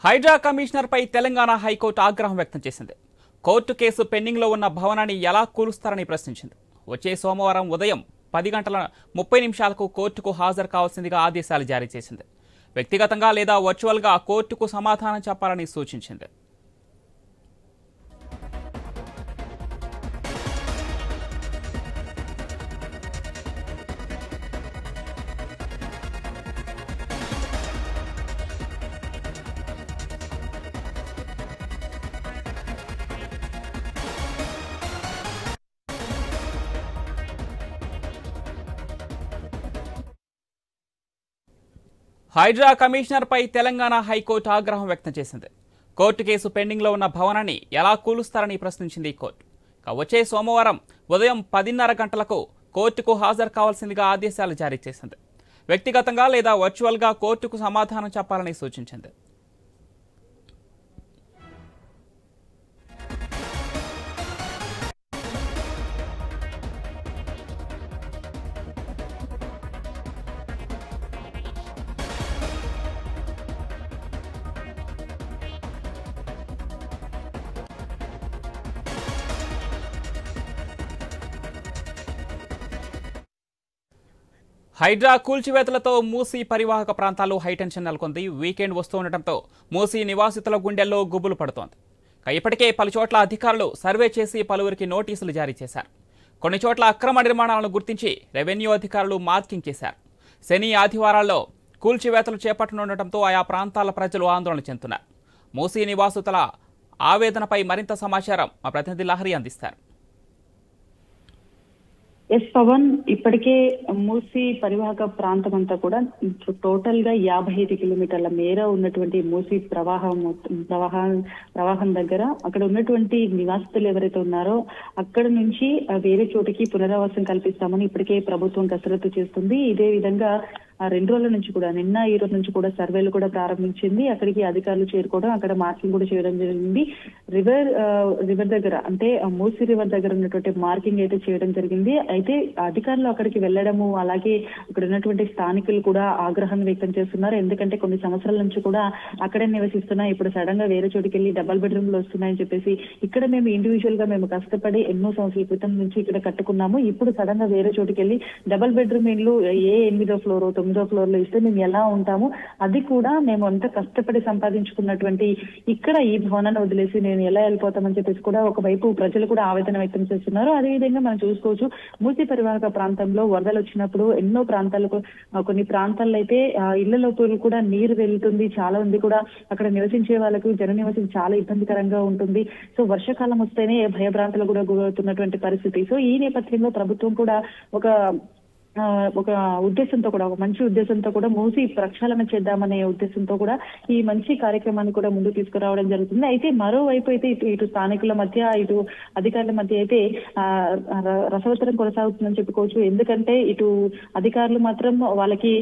Hydraa commissioner పై Telangana high court ఆగ్రహం వ్యక్తం చేసింది. కోర్టు కేసు పెండింగ్ లో ఉన్న భవనాన్ని ఎలా కూలుస్తారని ప్రశ్నించింది. వచ్చే సోమవారం ఉదయం 10:30 కోర్టుకు హాజరు కావాల్సిందిగా ఆదేశాలు జారీ చేసింది. వ్యక్తిగతంగా లేదా వర్చువల్ గా కోర్టుకు సమాధానం చెప్పాలని సూచించింది. హైడ్రా కమిషనర్ పై తెలంగాణ హైకోర్టు ఆగ్రహం వ్యక్తం చేసింది. కోర్టు కేసు పెండింగ్ లో ఉన్న భవనాన్ని ఎలా కూలుస్తారని ప్రశ్నించింది కోర్టు. వచ్చే సోమవారం ఉదయం 10:30 కోర్టుకు హాజరు కావాల్సిందిగా ఆదేశాలు జారీ చేసింది. వ్యక్తిగతంగా లేదా వర్చువల్ గా కోర్టుకు సమాధానం చెప్పాలని సూచించింది. హైడ్రా కూల్చివేతలతో మూసీ పరివాహక ప్రాంతాల్లో హైటెన్షన్ నెలకొంది. వీకెండ్ వస్తుండటంతో మూసీ నివాసితుల గుండెల్లో గుబులు పడుతోంది. ఇప్పటికే పలుచోట్ల అధికారులు సర్వే చేసి పలువురికి నోటీసులు జారీ చేశారు. కొన్ని చోట్ల అక్రమ నిర్మాణాలను గుర్తించి రెవెన్యూ అధికారులు మార్కింగ్ చేశారు. శని ఆదివారాల్లో కూల్చివేతలు చేపట్టనుండటంతో ఆయా ప్రాంతాల ప్రజలు ఆందోళన చెందుతున్నారు. మూసీ నివాసితుల ఆవేదనపై మరింత సమాచారం మా ప్రతినిధి లహరి అందిస్తారు. ఎస్ పవన్, ఇప్పటికే మూసీ పరివాహక ప్రాంతం అంతా కూడా టోటల్ గా 55 కిలోమీటర్ల మేర ఉన్నటువంటి మూసీ ప్రవాహం దగ్గర అక్కడ ఉన్నటువంటి నివాసితులు ఎవరైతే ఉన్నారో అక్కడ నుంచి వేరే చోటికి పునరావాసం కల్పిస్తామని ఇప్పటికే ప్రభుత్వం కసరత్తు చేస్తుంది. ఇదే విధంగా 2 రోజుల నుంచి కూడా నిన్న ఈ రోజు నుంచి కూడా సర్వేలు కూడా ప్రారంభించింది. అక్కడికి అధికారులు చేరుకోవడం, అక్కడ మార్కింగ్ కూడా చేయడం జరిగింది. రివర్ దగ్గర అంటే మూసీ రివర్ దగ్గర ఉన్నటువంటి మార్కింగ్ అయితే చేయడం జరిగింది. అయితే అధికారులు అక్కడికి వెళ్లడము, అలాగే అక్కడ ఉన్నటువంటి స్థానికులు కూడా ఆగ్రహం వ్యక్తం చేస్తున్నారు. ఎందుకంటే కొన్ని సంవత్సరాల నుంచి కూడా అక్కడే నివసిస్తున్నా, ఇప్పుడు సడన్ గా వేరే చోటికి వెళ్ళి డబల్ బెడ్రూమ్లు వస్తున్నాయని చెప్పేసి ఇక్కడ మేము ఇండివిజువల్ గా మేము కష్టపడి ఎన్నో సంవత్సరాల క్రితం నుంచి ఇక్కడ కట్టుకున్నాము. ఇప్పుడు సడన్ గా వేరే చోటికి వెళ్ళి డబల్ బెడ్రూమ్ ఇల్లు 8వ ఫ్లోర్ 9వ ఫ్లోర్ లో ఇస్తే మేము ఎలా ఉంటాము? అది కూడా మేము అంత కష్టపడి సంపాదించుకున్నటువంటి ఇక్కడ ఈ భవనాన్ని వదిలేసి నేను ఎలా వెళ్ళిపోతామని చెప్పేసి కూడా ఒకవైపు ప్రజలు కూడా ఆవేదన వ్యక్తం చేస్తున్నారు. అదేవిధంగా మనం చూసుకోవచ్చు, మూసీ పరివాహక ప్రాంతంలో వరదలు వచ్చినప్పుడు ఎన్నో ప్రాంతాలకు కొన్ని ప్రాంతాల్లో అయితే ఇళ్లలోకి కూడా నీరు వెళ్తుంది. చాలా మంది కూడా అక్కడ నివసించే వాళ్ళకు జన నివాసం చాలా ఇబ్బందికరంగా ఉంటుంది. సో వర్షాకాలం వస్తేనే భయభ్రాంతులు కూడా గురవుతున్నటువంటి పరిస్థితి. సో ఈ నేపథ్యంలో ప్రభుత్వం కూడా ఒక ఉద్దేశంతో కూడా, ఒక మంచి ఉద్దేశంతో కూడా మూసీ ప్రక్షాళన చేద్దామనే ఉద్దేశంతో కూడా ఈ మంచి కార్యక్రమాన్ని కూడా ముందుకు తీసుకురావడం జరుగుతుంది. అయితే మరోవైపు అయితే ఇటు స్థానికుల మధ్య, ఇటు అధికారుల మధ్య అయితే రసవత్తరం కొనసాగుతుందని చెప్పుకోవచ్చు. ఎందుకంటే ఇటు అధికారులు మాత్రం వాళ్ళకి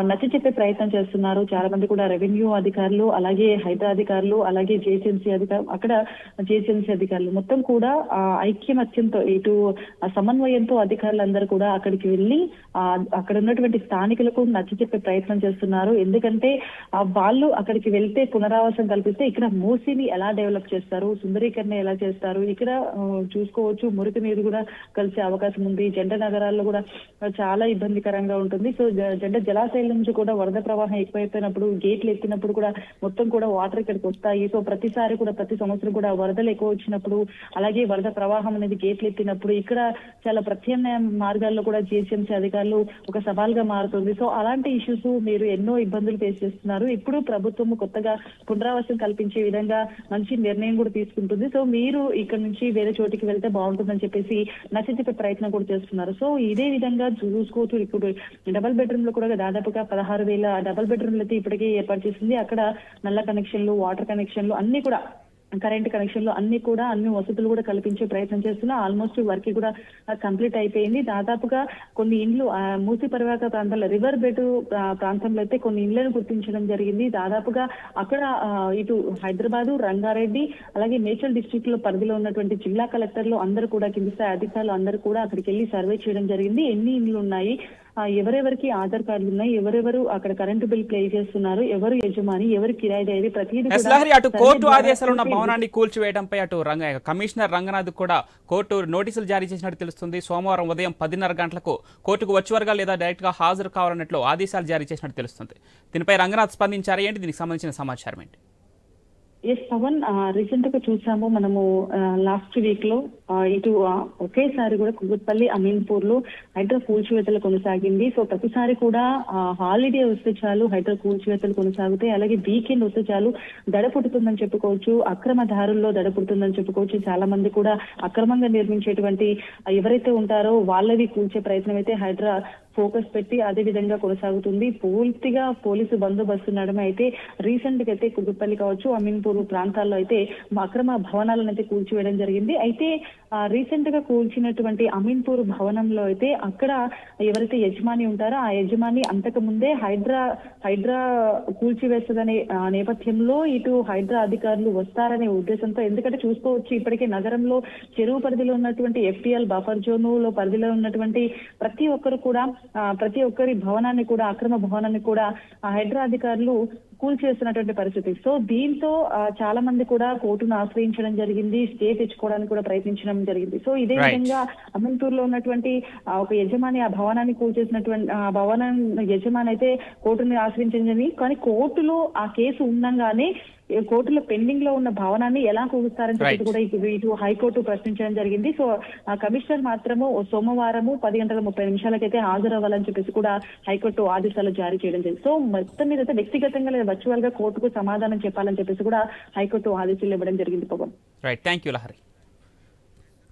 నచ్చ చెప్పే ప్రయత్నం చేస్తున్నారు. చాలా మంది కూడా రెవెన్యూ అధికారులు, అలాగే హైడ్రా అధికారులు, అలాగే జిహెచ్ఎంసీ అధికారులు, అక్కడ జిహెచ్ఎంసీ అధికారులు మొత్తం కూడా ఐక్యమత్యంతో, ఇటు సమన్వయంతో అధికారులందరూ కూడా అక్కడికి వెళ్ళి అక్కడ ఉన్నటువంటి స్థానికులకు నచ్చ చెప్పే ప్రయత్నం చేస్తున్నారు. ఎందుకంటే వాళ్ళు అక్కడికి వెళ్తే పునరావాసం కల్పిస్తే ఇక్కడ మూసీని ఎలా డెవలప్ చేస్తారు, సుందరీకరణ ఎలా చేస్తారు, ఇక్కడ చూసుకోవచ్చు మురికి నీరు కూడా కలిసే అవకాశం ఉంది. జంట నగరాల్లో కూడా చాలా ఇబ్బందికరంగా ఉంటుంది. సో జంట జలాశయాల నుంచి కూడా వరద ప్రవాహం ఎక్కువైపోయినప్పుడు, గేట్లు ఎత్తినప్పుడు కూడా మొత్తం కూడా వాటర్ ఇక్కడికి వస్తాయి. సో ప్రతిసారి కూడా, ప్రతి సంవత్సరం కూడా వరదలు ఎక్కువ వచ్చినప్పుడు, అలాగే వరద ప్రవాహం అనేది గేట్లు ఎత్తినప్పుడు ఇక్కడ చాలా ప్రత్యామ్నాయ మార్గాల్లో కూడా జిహెచ్ఎంసీ అధికారులు ఒక సవాల్గా మారుతుంది. సో అలాంటి ఇష్యూస్ మీరు ఎన్నో ఇబ్బందులు ఫేస్ చేస్తున్నారు. ఇప్పుడు ప్రభుత్వం కొత్తగా పునరావాసం కల్పించే విధంగా మంచి నిర్ణయం కూడా తీసుకుంటుంది. సో మీరు ఇక్కడ నుంచి వేరే చోటికి వెళ్తే బాగుంటుందని చెప్పేసి నచ్చజెప్పే ప్రయత్నం కూడా చేస్తున్నారు. సో ఇదే విధంగా చూసుకోవచ్చు, ఇప్పుడు డబల్ బెడ్రూమ్ లో కూడా దాదాపుగా 16,000 డబల్ బెడ్రూమ్లు అయితే ఇప్పటికే ఏర్పాటు చేసింది. అక్కడ నల్ల కనెక్షన్లు, వాటర్ కనెక్షన్లు అన్ని కూడా, కరెంట్ కనెక్షన్లు అన్ని వసతులు కూడా కల్పించే ప్రయత్నం చేస్తున్నా. ఆల్మోస్ట్ వర్క్ కూడా కంప్లీట్ అయిపోయింది. దాదాపుగా కొన్ని ఇండ్లు మూసీ పరివాహక ప్రాంతాల్లో, రివర్ బెడ్ ప్రాంతంలో అయితే కొన్ని ఇండ్లను గుర్తించడం జరిగింది. దాదాపుగా అక్కడ ఇటు హైదరాబాదు, రంగారెడ్డి, అలాగే మేడ్చల్ డిస్ట్రిక్ట్ లో పరిధిలో ఉన్నటువంటి జిల్లా కలెక్టర్లు అందరూ కూడా, కింది స్థాయి అధికారులు అందరూ కూడా అక్కడికి వెళ్ళి సర్వే చేయడం జరిగింది. ఎన్ని ఇండ్లు ఉన్నాయి, ఎవరెవరికి ఆధార్ కార్డులు ఉన్నాయి, ఎవరెవరు అక్కడ కరెంటు బిల్ ప్లే చేస్తున్నారు, ఎవరు యజమాని, ఎవరు కిరాయిదారి, ప్రతిదీ అటు కోర్టు ఆదేశాలు ఉన్న భవనాన్ని కూల్చివేయడంపై అటు కమిషనర్ రంగనాథ్ కూడా కోర్టు నోటీసులు జారీ చేసినట్టు తెలుస్తుంది. సోమవారం ఉదయం 10:30 గంటలకు కోర్టుకు వర్చువల్గా లేదా డైరెక్ట్ గా హాజరు కావాలన్నట్లు ఆదేశాలు జారీ చేసినట్టు తెలుస్తుంది. దీనిపై రంగనాథ్ స్పందించారు. ఏంటి దీనికి సంబంధించిన సమాచారం ఏంటి? ఎస్ పవన్, రీసెంట్ గా చూసాము మనము లాస్ట్ వీక్ లో ఇటు ఒకేసారి కూడా కుకట్పల్లి, అమీన్పూర్ లో హైడ్రా కూల్చివేతలు కొనసాగింది. సో ప్రతిసారి కూడా హాలిడే వస్తే చాలు హైడ్రా కూల్చివేతలు కొనసాగుతాయి. అలాగే వీకెండ్ వస్తే చాలు దడ పుడుతుందని చెప్పుకోవచ్చు, అక్రమ దారుల్లో దడ పుడుతుందని చెప్పుకోవచ్చు. చాలా మంది కూడా అక్రమంగా నిర్మించేటువంటి ఎవరైతే ఉంటారో వాళ్ళవి కూల్చే ప్రయత్నం అయితే హైడ్రా ఫోకస్ పెట్టి అదే విధంగా కొనసాగుతుంది. పూర్తిగా పోలీసు బందోబస్తు నడమ అయితే రీసెంట్ గా అయితే కుకట్పల్లి కావచ్చు, అమీన్పూర్ ప్రాంతాల్లో అయితే అక్రమ భవనాలను అయితే కూల్చివేయడం జరిగింది. అయితే రీసెంట్ గా కూల్చినటువంటి అమీన్పూర్ భవనంలో అయితే అక్కడ ఎవరైతే యజమాని ఉంటారో ఆ యజమాని అంతకు ముందే హైడ్రా కూల్చివేస్తుందనే నేపథ్యంలో ఇటు హైడ్రా అధికారులు వస్తారనే ఉద్దేశంతో, ఎందుకంటే చూసుకోవచ్చు ఇప్పటికే నగరంలో చెరువు పరిధిలో ఉన్నటువంటి ఎఫ్టీఎల్ బఫర్ జోన్ లో పరిధిలో ఉన్నటువంటి ప్రతి ఒక్కరి భవనాన్ని కూడా, అక్రమ భవనాన్ని కూడా హైడ్రా అధికారులు కూల్చేస్తున్నటువంటి పరిస్థితి. సో దీంతో చాలా మంది కూడా కోర్టును ఆశ్రయించడం జరిగింది, స్టే తెచ్చుకోవడానికి కూడా ప్రయత్నించడం జరిగింది. సో ఇదే విధంగా అమీన్పూర్ లో ఉన్నటువంటి ఒక యజమాని ఆ భవనాన్ని కూల్చేసినటువంటి ఆ భవనం యజమాని అయితే కోర్టుని ఆశ్రయించడం జరిగింది. కానీ కోర్టులో ఆ కేసు ఉండగానే కోర్టులో పెండింగ్ లో ఉన్న భవనాన్ని ఎలా కూలుస్తారని చెప్పి కూడా ఇటు హైకోర్టు ప్రశ్నించడం జరిగింది. సో ఆ కమిషనర్ మాత్రము సోమవారము 10:30 హాజరవ్వాలని చెప్పేసి కూడా హైకోర్టు ఆదేశాలు జారీ చేయడం జరిగింది. సో మొత్తం మీద అయితే వ్యక్తిగతంగా లేదా వర్చువల్ గా కోర్టుకు సమాధానం చెప్పాలని చెప్పేసి కూడా హైకోర్టు ఆదేశాలు ఇవ్వడం జరిగింది. Pavan, right, thank you Lahari.